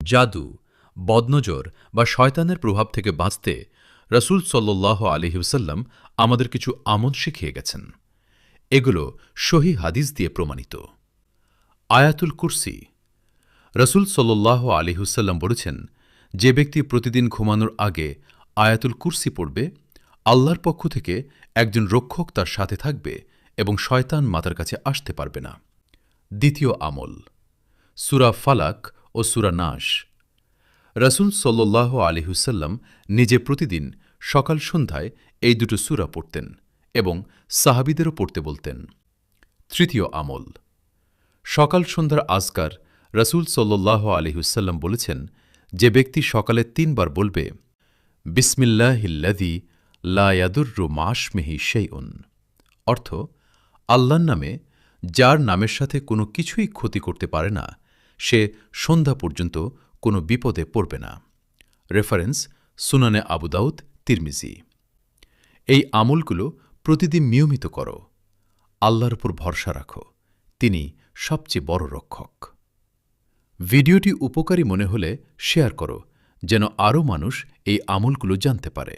জাদু, বদনজর বা শয়তানের প্রভাব থেকে বাঁচতে রাসূল সাল্লাল্লাহু আলাইহি ওয়াসাল্লাম আমাদের কিছু আমল শিখিয়ে গেছেন। এগুলো সহিহ হাদিস দিয়ে প্রমাণিত। আয়াতুল কুরসি। রাসূল সাল্লাল্লাহু আলাইহি ওয়াসাল্লাম বলেছেন, যে ব্যক্তি প্রতিদিন ঘুমানোর আগে আয়াতুল কুরসি পড়বে, আল্লাহর পক্ষ থেকে একজন রক্ষক তার সাথে থাকবে এবং শয়তান মাতার কাছে আসতে পারবে না। দ্বিতীয় আমল, সূরা ফালাক ও সূরা নাস। রাসূল সাল্লাল্লাহু আলাইহি ওয়াসাল্লাম নিজে প্রতিদিন সকাল সন্ধ্যায় এই দুটো সূরা পড়তেন এবং সাহাবীদেরও পড়তে বলতেন। তৃতীয় আমল, সকাল সন্ধ্যার আজকার। রাসূল সাল্লাল্লাহু আলাইহি ওয়াসাল্লাম বলেছেন, যে ব্যক্তি সকালে ৩ বার বলবে, বিসমিল্লাহিল্লাযী লা ইয়াদুররু মা ইসমিহি শাইউন, অর্থ আল্লাহর নামে, যার নামের সাথে কোনো কিছুই ক্ষতি করতে পারে না, সে সন্ধ্যা পর্যন্ত কোনো বিপদে পড়বে না। রেফারেন্স সুনানে আবু দাউদ, তিরমিজি। এই আমলগুলো প্রতিদিন নিয়মিত করো। আল্লাহর উপর ভরসা রাখো, তিনি সবচেয়ে বড় রক্ষক। ভিডিওটি উপকারী মনে হলে শেয়ার করো, যেন আরও মানুষ এই আমলগুলো জানতে পারে।